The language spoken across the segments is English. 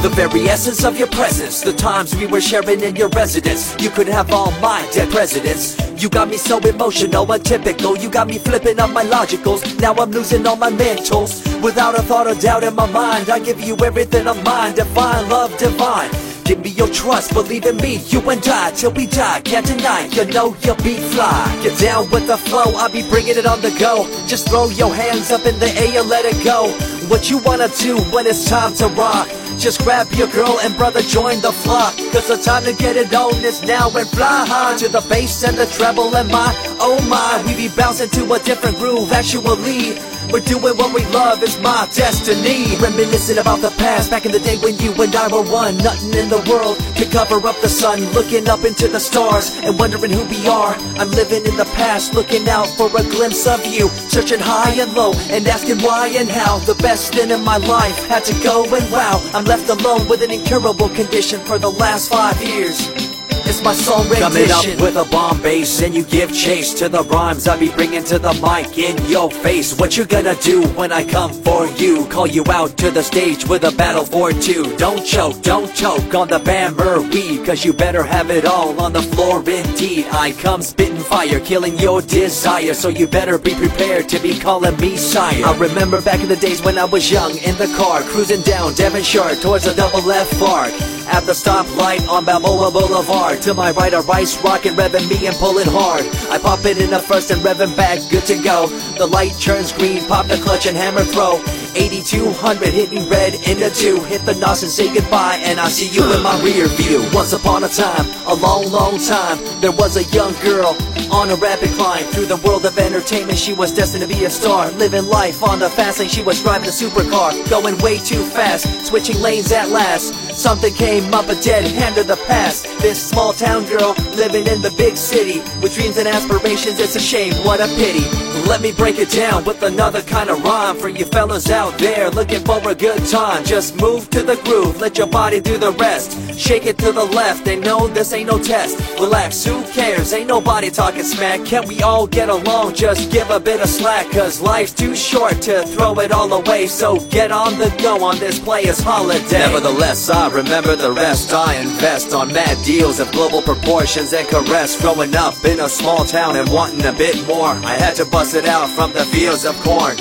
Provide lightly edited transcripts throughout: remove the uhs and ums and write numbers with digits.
The very essence of your presence, the times we were sharing in your residence. You could have all my dead presidents. You got me so emotional, untypical. You got me flipping up my logicals. Now I'm losing all my mentals. Without a thought or doubt in my mind, I give you everything of mine. Divine love, divine. Give me your trust, believe in me, you and I, till we die, can't deny, you know you'll be fly. Get down with the flow, I'll be bringing it on the go. Just throw your hands up in the air, let it go. What you wanna do when it's time to rock? Just grab your girl and brother, join the flock. Cause the time to get it on is now, and fly high to the bass and the treble and my, oh my. We be bouncing to a different groove, actually. We're doing what we love, it's my destiny. Reminiscing about the past, back in the day when you and I were one. Nothing in the world could cover up the sun. Looking up into the stars and wondering who we are. I'm living in the past, looking out for a glimpse of you. Searching high and low and asking why and how. The best thing in my life had to go, and wow, I'm left alone with an incurable condition for the last 5 years. It's my song rendition. Coming up with a bomb bass and you give chase to the rhymes I be bringing to the mic in your face. What you gonna do when I come for you? Call you out to the stage with a battle for two. Don't choke on the Bambury, cause you better have it all on the floor indeed. I come spitting fire, killing your desire, so you better be prepared to be calling me sire. I remember back in the days when I was young, in the car, cruising down Devonshire towards the double F arc. At the stoplight on Balboa Boulevard, to my right a rice rockin', revving me and pulling hard. I pop it in the first and revving back, good to go. The light turns green, pop the clutch and hammer throw. 8200 hitting red in the 2. Hit the NOS and say goodbye, and I see you in my rear view. Once upon a time, a long time, there was a young girl on a rapid climb through the world of entertainment. She was destined to be a star, living life on the fast lane. She was driving a supercar, going way too fast, switching lanes at last. Something came up, a dead hand of the past. This small town girl living in the big city with dreams and aspirations. It's a shame, what a pity. Let me break it down with another kind of rhyme for you fellas out there looking for a good time. Just move to the groove, let your body do the rest. Shake it to the left, and no, this ain't no test. Relax, who cares? Ain't nobody talking smack. Can't we all get along? Just give a bit of slack, cause life's too short to throw it all away. So get on the go on this player's holiday. Nevertheless, I remember the rest. I invest on mad deals of global proportions and caress. Growing up in a small town and wanting a bit more, I had to bust it out from the fields of corn.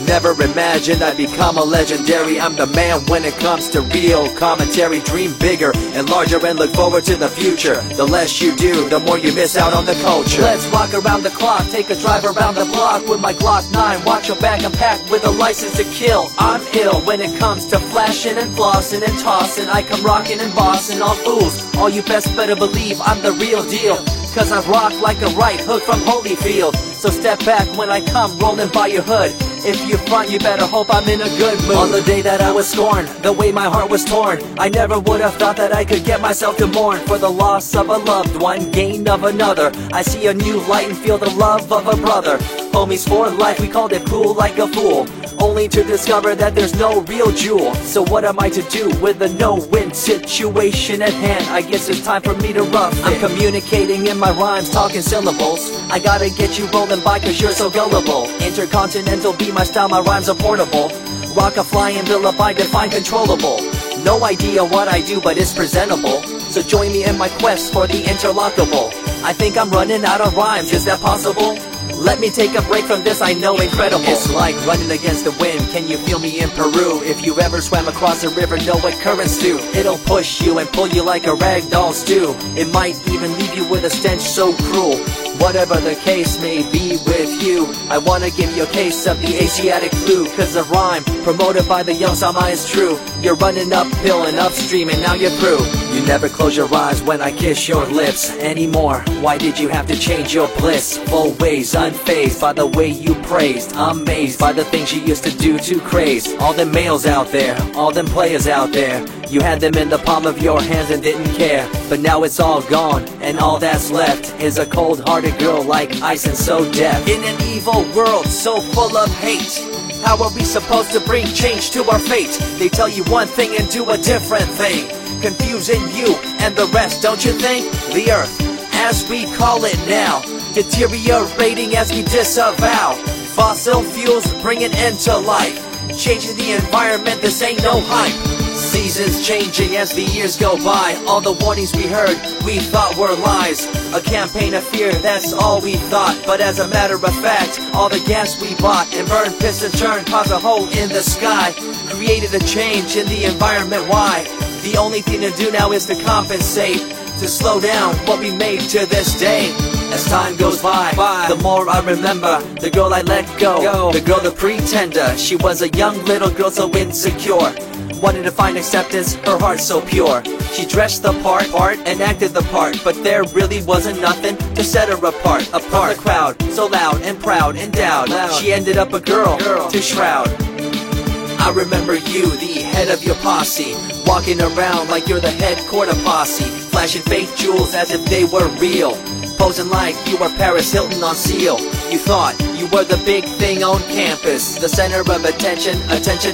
Never imagined I'd become a legendary. I'm the man when it comes to real commentary. Dream bigger and larger and look forward to the future. The less you do, the more you miss out on the culture. Let's rock around the clock, take a drive around the block with my Glock 9. Watch your back, I'm packed with a license to kill. I'm ill when it comes to flashing and flossing and tossing. I come rocking and bossing all fools. All you best better believe I'm the real deal, cause I rock like a right hook from Holyfield. So step back when I come rolling by your hood. If you front, you better hope I'm in a good mood. On the day that I was scorned, the way my heart was torn, I never would have thought that I could get myself to mourn for the loss of a loved one, gain of another. I see a new light and feel the love of a brother. Homies for life, we called it cool like a fool, only to discover that there's no real jewel. So what am I to do with a no-win situation at hand? I guess it's time for me to rough it. I'm communicating in my rhymes, talking syllables. I gotta get you rolling by cause you're so gullible. Intercontinental be my style, my rhymes are portable. Rock a flying bill up, I define controllable. No idea what I do, but it's presentable. So join me in my quest for the interlockable. I think I'm running out of rhymes, is that possible? Let me take a break from this, I know incredible. It's like running against the wind, can you feel me in Peru? If you ever swam across a river, know what currents do. It'll push you and pull you like a ragdoll stew. It might even leave you with a stench so cruel. Whatever the case may be with you, I wanna give you a case of the Asiatic flu. Cause the rhyme promoted by the young Sama is true. You're running uphill and upstream and now you're through. You never close your eyes when I kiss your lips anymore. Why did you have to change your bliss? Full ways, unfazed by the way you praised. Amazed by the things you used to do to craze. All them males out there, all them players out there, you had them in the palm of your hands and didn't care. But now it's all gone, and all that's left is a cold-hearted girl like ice and so deaf. In an evil world so full of hate, how are we supposed to bring change to our fate? They tell you one thing and do a different thing, confusing you and the rest, don't you think? The earth, as we call it now, deteriorating as we disavow. Fossil fuels bring an end to life, changing the environment, this ain't no hype. See, seasons changing as the years go by. All the warnings we heard, we thought were lies. A campaign of fear, that's all we thought. But as a matter of fact, all the gas we bought and burned, pissed and churned, caused a hole in the sky. Created a change in the environment, why? The only thing to do now is to compensate, to slow down what we made to this day. As time goes by, the more I remember the girl I let go, the girl, the pretender. She was a young little girl so insecure, wanted to find acceptance, her heart so pure. She dressed the part and acted the part, but there really wasn't nothing to set her apart from the crowd, so loud and proud, endowed. She ended up a girl to shroud. I remember you, the head of your posse, walking around like you're the head quarter posse, flashing fake jewels as if they were real, posing like you were Paris Hilton on Seal. You thought you were the big thing on campus, the center of attention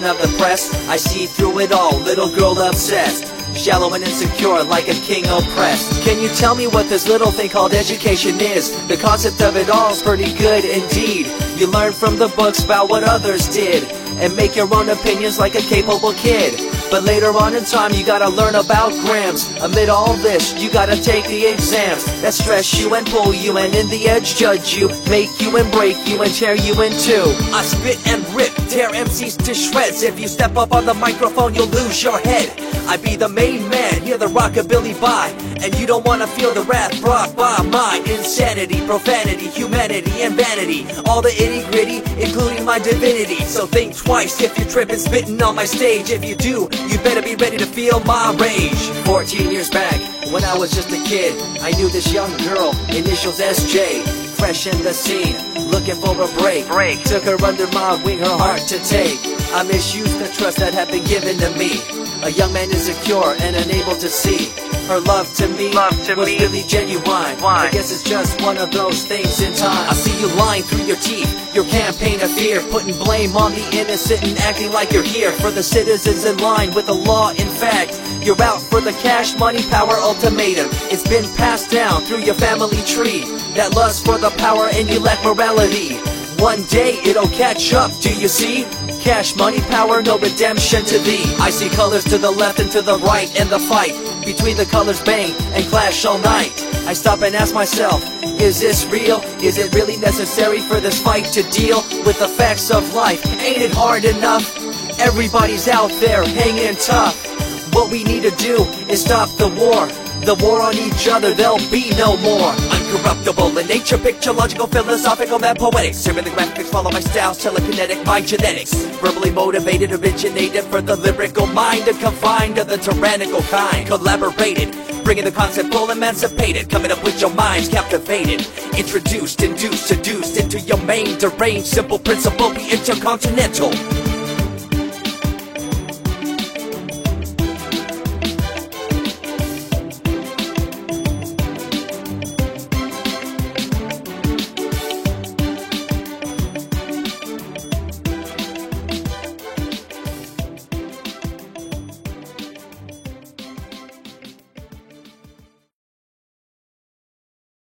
of the press. I see through it all, little girl obsessed, shallow and insecure like a king oppressed. Can you tell me what this little thing called education is? The concept of it all is pretty good indeed. You learn from the books about what others did and make your own opinions like a capable kid. But later on in time you gotta learn about grams. Amid all this you gotta take the exams that stress you and pull you and in the edge judge you, make you and break you and tear you in two. I spit and rip, tear MCs to shreds. If you step up on the microphone you'll lose your head. I be the main man, hear the rockabilly by, and you don't wanna feel the wrath brought by my insanity, profanity, humanity, and vanity. All the itty-gritty, including my divinity. So think twice if you're tripping, spitting on my stage. If you do, you better be ready to feel my rage. 14 years back, when I was just a kid, I knew this young girl, initials SJ, fresh in the scene, looking for a break. Took her under my wing, her heart to take. I misused the trust that had been given to me. A young man insecure and unable to see her love to me was really genuine. I guess it's just one of those things in time. I see you lying through your teeth, your campaign of fear, putting blame on the innocent and acting like you're here for the citizens in line with the law. In fact, you're out for the cash, money, power ultimatum. It's been passed down through your family tree, that lust for the power and you lack morality. One day it'll catch up, do you see? Cash, money, power, no redemption to thee. I see colors to the left and to the right, and the fight between the colors bang and clash all night. I stop and ask myself, is this real? Is it really necessary for this fight to deal with the facts of life? Ain't it hard enough? Everybody's out there hanging tough. What we need to do is stop the war on each other, there'll be no more. Uncorruptible in nature, picture, logical, philosophical, and poetic. Serving the graphics, follow my styles, telekinetic, my genetics. Verbally motivated, originated for the lyrical mind, and confined to the tyrannical kind. Collaborated, bringing the concept full emancipated, coming up with your minds captivated. Introduced, induced, seduced into your main deranged, simple principle, be intercontinental.